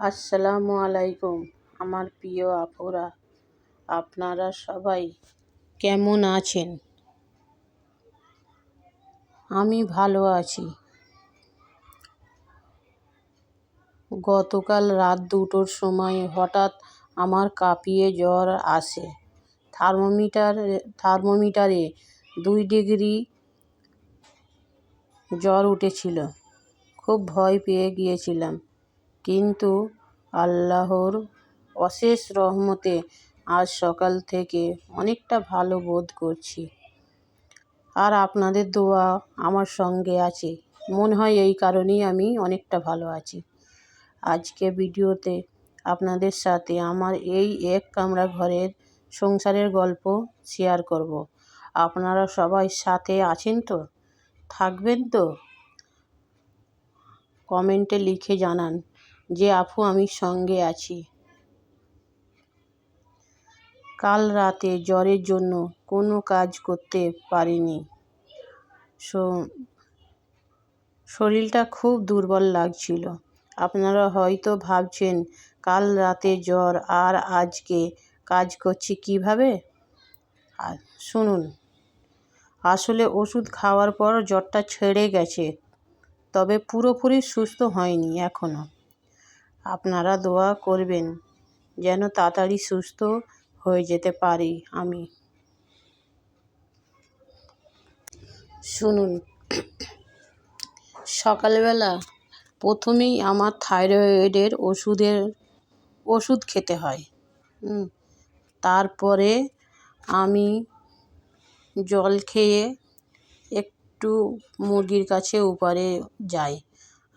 আসসালামু আলাইকুম আমার প্রিয় আপুরা, আপনারা সবাই কেমন আছেন? আমি ভালো আছি। গতকাল রাত 2টোর সময় হঠাৎ আমার কাঁপিয়ে জ্বর আসে। থার্মোমিটারে 2 ডিগ্রি জ্বর উঠেছিল। খুব ভয় পেয়ে গিয়েছিলাম, কিন্তু আল্লাহর অশেষ রহমতে আজ সকাল থেকে অনেকটা ভালো বোধ করছি। আর আপনাদের দোয়া আমার সঙ্গে আছে, মনে হয় এই কারণেই আমি অনেকটা ভালো আছি। আজকে ভিডিওতে আপনাদের সাথে আমার এই এক কামরা ঘরের সংসারের গল্প শেয়ার করব। আপনারা সবাই সাথে আছেন তো? থাকবেন তো? কমেন্টে লিখে জানান যে আপু আমি সঙ্গে আছি। কাল রাতে জ্বরের জন্য কোনো কাজ করতে পারিনি। শরীরটা খুব দুর্বল লাগছিল। আপনারা হয়তো ভাবছেন কাল রাতে জ্বর আর আজকে কাজ করছি কিভাবে? শুনুন, আসলে ওষুধ খাওয়ার পর জ্বরটা ছেড়ে গেছে, তবে পুরোপুরি সুস্থ হয়নি এখনও। আপনারা দোয়া করবেন যেন তাড়াতাড়ি সুস্থ হয়ে যেতে পারি আমি। শুনুন, সকালবেলা প্রথমেই আমার থাইরয়েডের ওষুধ খেতে হয়। তারপরে আমি জল খেয়ে একটু মুরগির কাছে উপরে যাই।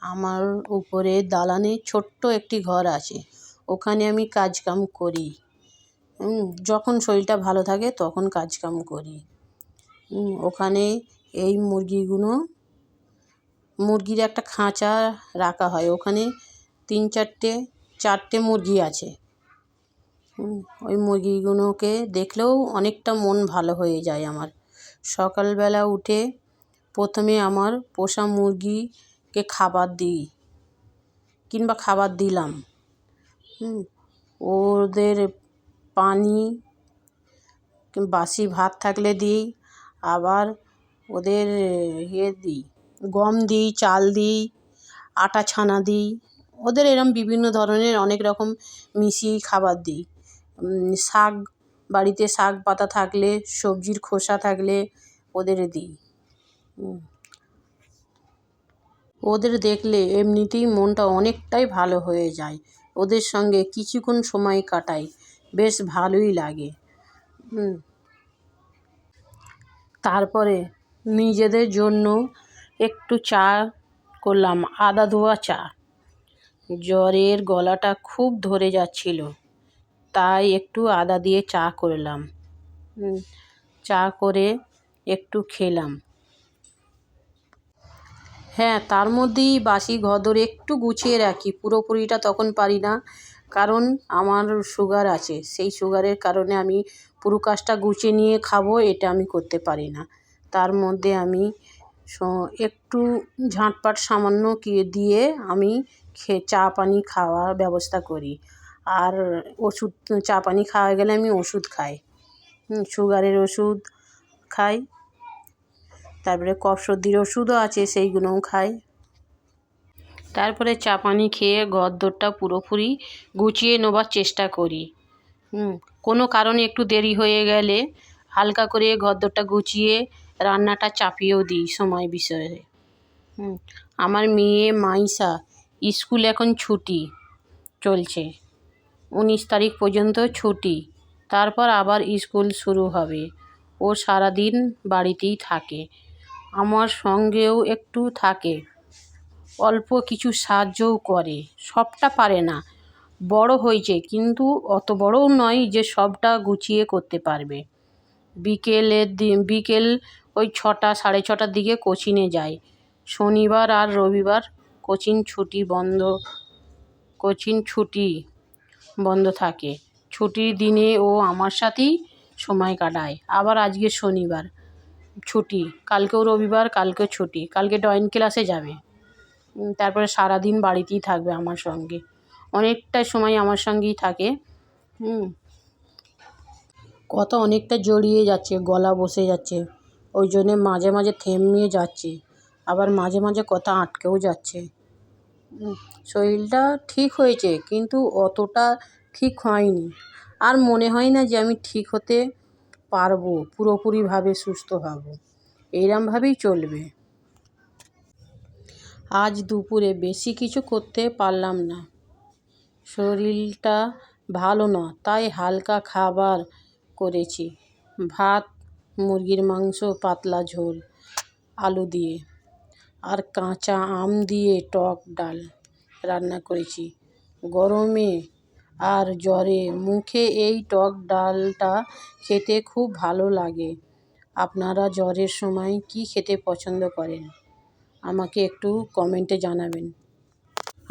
আমার উপরে দালানে ছোট্ট একটি ঘর আছে, ওখানে আমি কাজকাম করি। যখন শরীরটা ভালো থাকে তখন কাজকাম করি। ওখানে এই মুরগির একটা খাঁচা রাখা হয়, ওখানে 4টে মুরগি আছে। ওই মুরগিগুলোকে দেখলেও অনেকটা মন ভালো হয়ে যায় আমার। সকালবেলা উঠে প্রথমে আমার পোষা মুরগিকে খাবার দিই, কিংবা খাবার দিলাম। ওদের পানি, বাসি ভাত থাকলে দিই, আবার ওদের দিই, গম দিই, চাল দিই, আটা ছানা দিই। ওদের এরম বিভিন্ন ধরনের অনেক রকম মিশিয়ে খাবার দিই। শাক, বাড়িতে শাক পাতা থাকলে, সবজির খোসা থাকলে ওদের দিই। ওদের দেখলে এমনিতেই মনটা অনেকটাই ভালো হয়ে যায়। ওদের সঙ্গে কিছুক্ষণ সময় কাটাই, বেশ ভালোই লাগে। তারপরে নিজেদের জন্য একটু চা করলাম, আদা ধোয়া চা। জ্বরের গলাটা খুব ধরে যাচ্ছিল, তাই একটু আদা দিয়ে চা করলাম। চা করে একটু খেলাম। হ্যাঁ, তার মধ্যেই বাসি ঘরদোর একটু গুছিয়ে রাখি, পুরোপুরিটা তখন পারি না, কারণ আমার সুগার আছে। সেই সুগারের কারণে আমি পুরো কাজটা গুছিয়ে নিয়ে খাবো এটা আমি করতে পারি না। তার মধ্যে আমি একটু ঝাঁটপাট সামান্য দিয়ে আমি চা পানি খাওয়ার ব্যবস্থা করি। আর ওষুধ, চা পানি খাওয়া গেলে আমি ওষুধ খাই। সুগারের ওষুধ খাই, তারপরে কফ সর্দির ওষুধও আছে, সেইগুলোও খাই। তারপরে চা পানি খেয়ে ঘরদোরটা পুরোপুরি গুছিয়ে নেবার চেষ্টা করি। কোনো কারণে একটু দেরি হয়ে গেলে হালকা করে ঘরদোরটা গুছিয়ে রান্নাটা চাপিয়েও দিই সময় বিষয়ে। আমার মেয়ে মাইশা স্কুল এখন ছুটি চলছে, 19 তারিখ পর্যন্ত ছুটি, তারপর আবার স্কুল শুরু হবে। ও সারাদিন বাড়িতেই থাকে, আমার সঙ্গেও একটু থাকে, অল্প কিছু সাহায্যও করে। সবটা পারে না, বড় হয়েছে কিন্তু অত বড়ও নয় যে সবটা গুছিয়ে করতে পারবে। বিকেল ওই 6টা, 6:30টার দিকে কোচিংয়ে যায়। শনিবার আর রবিবার কোচিং ছুটি বন্ধ থাকে। ছুটির দিনে ও আমার সাথেই সময় কাটায়। আবার আজকে শনিবার ছুটি, কালকেও রবিবার, কালকেও ছুটি, কালকে ড্রয়িং ক্লাসে যাবে। তারপরে সারাদিন বাড়িতেই থাকবে আমার সঙ্গে। অনেকটা সময় আমার সঙ্গেই থাকে। কথা অনেকটা জড়িয়ে যাচ্ছে, গলা বসে যাচ্ছে, ওই জন্যে মাঝে মাঝে থেমে যাচ্ছে, আবার মাঝে মাঝে কথা আটকেও যাচ্ছে। শরীরটা ঠিক হয়েছে কিন্তু অতটা ঠিক হয়নি। আর মনে হয় না যে আমি ঠিক হতে পারবো, পুরোপুরিভাবে সুস্থ হব। এইরমভাবেই চলবে। আজ দুপুরে বেশি কিছু করতে পারলাম না, শরীরটা ভালো না, তাই হালকা খাবার করেছি। ভাত, মুরগির মাংস, পাতলা ঝোল আলু দিয়ে, আর কাঁচা আম দিয়ে টক ডাল রান্না করেছি। গরমে আর জ্বরে মুখে এই টক ডালটা খেতে খুব ভালো লাগে। আপনারা জ্বরের সময় কী খেতে পছন্দ করেন আমাকে একটু কমেন্টে জানাবেন।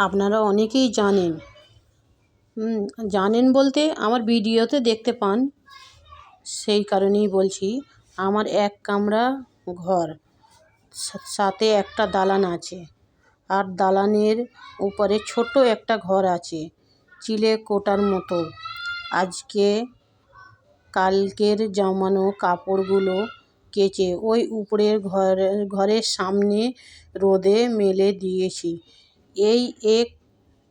আপনারা অনেকেই জানেন বলতে আমার ভিডিওতে দেখতে পান, সেই কারণেই বলছি। আমার এক কামরা ঘর, সাথে একটা দালান আছে, আর দালানের উপরে ছোট একটা ঘর আছে, চিলে কোটার মতো। আজকে কালকের জমানো কাপড়গুলো কেচে ওই উপরের ঘরের সামনে রোদে মেলে দিয়েছি। এই এক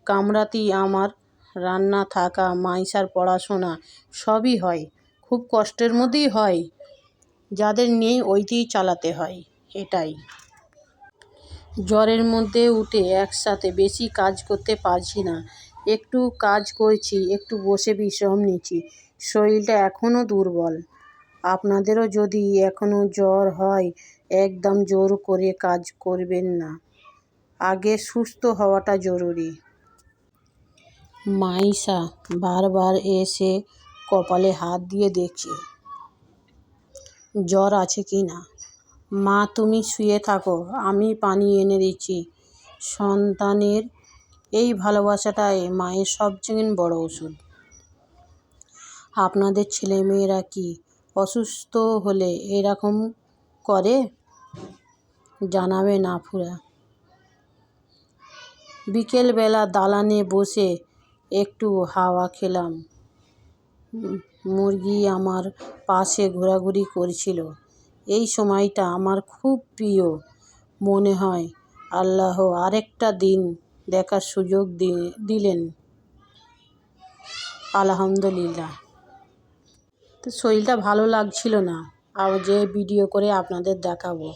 কামরাতেই আমার রান্না, থাকা, মাইশার পড়াশোনা সবই হয়। খুব কষ্টের মধ্যেই হয়, যাদের নেই ওইটিই চালাতে হয়। এটাই, জ্বরের মধ্যে উঠে একসাথে বেশি কাজ করতে পারছি না। একটু কাজ করছি, একটু বসে বিশ্রাম নিচ্ছি। শরীরটা এখনও দুর্বল। আপনাদেরও যদি এখনও জ্বর হয় একদম জোর করে কাজ করবেন না, আগে সুস্থ হওয়াটা জরুরি। মাইশা বারবার এসে কপালে হাত দিয়ে দেখছে জ্বর আছে কি না। মা, তুমি শুয়ে থাকো, আমি পানি এনে দিচ্ছি। সন্তানের এই ভালোবাসাটাই মায়ের সবচেয়ে বড় ওষুধ। আপনাদের ছেলেমেয়েরা কি অসুস্থ হলে এরকম করে? জানাবেন আপুরা। বিকেলবেলা দালানে বসে একটু হাওয়া খেলাম। মুরগি আমার পাশে ঘোরাঘুরি করছিল। এই সময়টা আমার খুব প্রিয়। মনে হয় আল্লাহ আরেকটা দিন দেখার সুযোগ দিলেন। আলহামদুলিল্লাহ। তো শরীরটা ভালো লাগছিল না, আর যে ভিডিও করে আপনাদের দেখাবো।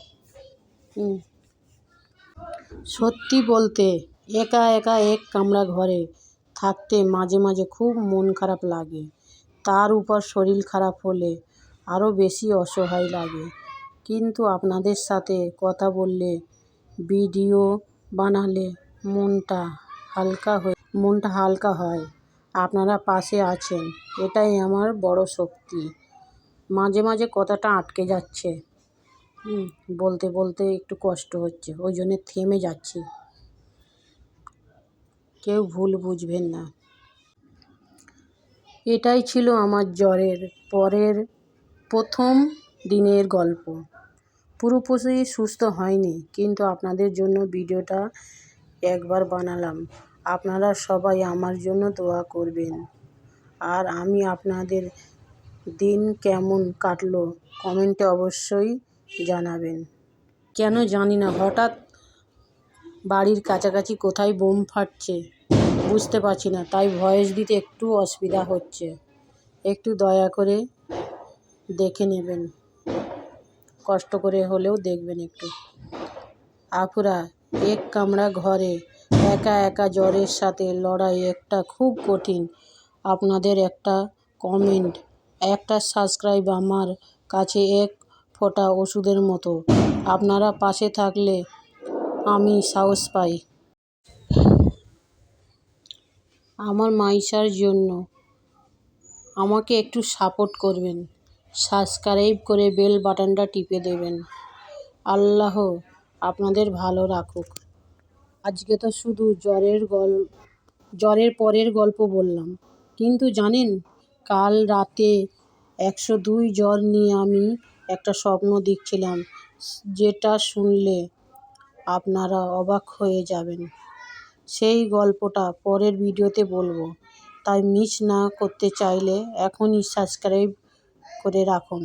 সত্যি বলতে একা একা এক কামরা ঘরে থাকতে মাঝে মাঝে খুব মন খারাপ লাগে। তার উপর শরীর খারাপ হলে আরও বেশি অসহায় লাগে। কিন্তু আপনাদের সাথে কথা বললে, ভিডিও বানালে মনটা হালকা হয়। আপনারা পাশে আছেন, এটাই আমার বড় শক্তি। মাঝে মাঝে কথাটা আটকে যাচ্ছে, বলতে বলতে একটু কষ্ট হচ্ছে, ওই জন্যে থেমে যাচ্ছি। কেউ ভুল বুঝবেন না। এটাই ছিল আমার জ্বরের পরের প্রথম দিনের গল্প। পুরোপুরি সুস্থ হয়নি, কিন্তু আপনাদের জন্য ভিডিওটা একবার বানালাম। আপনারা সবাই আমার জন্য দোয়া করবেন। আর আমি আপনাদের দিন কেমন কাটলো কমেন্টে অবশ্যই জানাবেন। কেন জানি না হঠাৎ বাড়ির কাছাকাছি কোথায় বোম ফাটছে বুঝতে পারছি না, তাই ভয়েস দিতে একটু অসুবিধা হচ্ছে। একটু দয়া করে দেখে নেবেন, কষ্ট করে হলেও দেখবেন একটু। আপুরা, এক কামরা ঘরে একা একা জ্বরের সাথে লড়াই একটা খুব কঠিন। আপনাদের একটা কমেন্ট, একটা সাবস্ক্রাইব আমার কাছে এক ফোঁটা ওষুধের মতো। আপনারা পাশে থাকলে আমি সাহস পাই। আমার মাইশার জন্য আমাকে একটু সাপোর্ট করবেন, সাবস্ক্রাইব করে বেল বাটনটা টিপে দেবেন। আল্লাহ আপনাদের ভালো রাখুক। আজকে তো শুধু জ্বরের পরের গল্প বললাম, কিন্তু জানেন কাল রাতে 102 জ্বর নিয়ে আমি একটা স্বপ্ন দেখছিলাম, যেটা শুনলে আপনারা অবাক হয়ে যাবেন। সেই গল্পটা পরের ভিডিওতে বলবো, তাই মিস না করতে চাইলে এখনই সাবস্ক্রাইব করে রাখুন।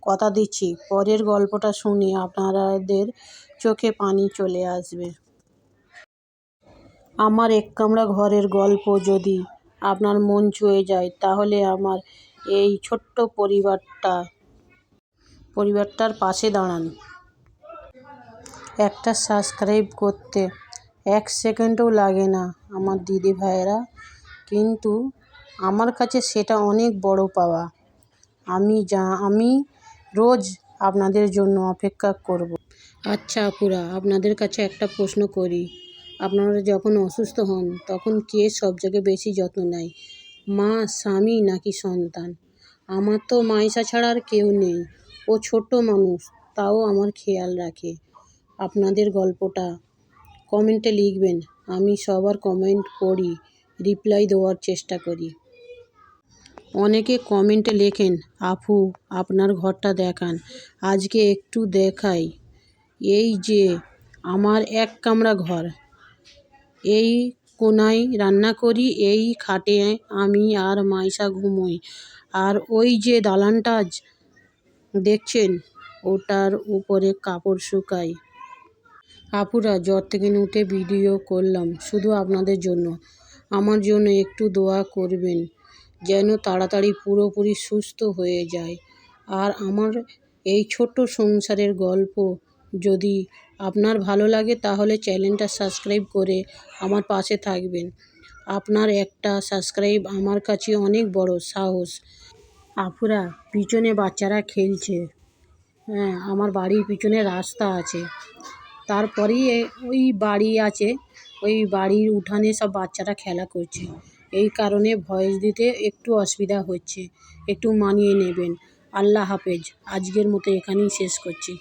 কথা দিচ্ছি পরের গল্পটা শুনে আপনাদের চোখে পানি চলে আসবে। আমার এক কামরা ঘরের গল্প যদি আপনার মন ছুঁয়ে যায়, তাহলে আমার এই ছোট্ট পরিবারটার পাশে দাঁড়ান। একটা সাবস্ক্রাইব করতে 1 সেকেন্ডও লাগে না আমার দিদি ভাইয়েরা, কিন্তু আমার কাছে সেটা অনেক বড় পাওয়া। আমি রোজ আপনাদের জন্য অপেক্ষা করব। আচ্ছা আপুরা, আপনাদের কাছে একটা প্রশ্ন করি, আপনারা যখন অসুস্থ হন তখন কে সব থেকে বেশি যত্ন নেয়, মা, স্বামী নাকি সন্তান? আমার তো মাইশা ছাড়া আর কেউ নেই। ও ছোট্ট মানুষ, তাও আমার খেয়াল রাখে। আপনাদের গল্পটা কমেন্টে লিখবেন, আমি সবার কমেন্ট পড়ি, রিপ্লাই দেওয়ার চেষ্টা করি। অনেকে কমেন্টে লেখেন, আপু আপনার ঘরটা দেখান, আজকে একটু দেখাই। এই যে আমার এক কামরা ঘর, এই কোনায় রান্না করি, এই খাটে আমি আর মাইশা ঘুমোই, আর ওই যে দালানটা দেখছেন ওটার উপরে কাপড় শুকাই। আপুরা, জ্বর থেকে উঠে ভিডিও করলাম শুধু আপনাদের জন্য। আমার জন্য একটু দোয়া করবেন যেন তাড়াতাড়ি পুরোপুরি সুস্থ হয়ে যায়। আর আমার এই ছোট্ট সংসারের গল্প যদি আপনার ভালো লাগে তাহলে চ্যানেলটা সাবস্ক্রাইব করে আমার পাশে থাকবেন। আপনার একটা সাবস্ক্রাইব আমার কাছে অনেক বড় সাহস। আপুরা, পিছনে বাচ্চারা খেলছে। হ্যাঁ, আমার বাড়ির পিছনে রাস্তা আছে, তারপরেই ওই বাড়ি আছে, ওই বাড়ির উঠানে সব বাচ্চারা খেলা করছে। এই কারণে ভয়েস দিতে একটু অসুবিধা হচ্ছে, একটু মানিয়ে নেবেন। আল্লাহ হাফেজ। আজকের মতো এখানেই শেষ করছি।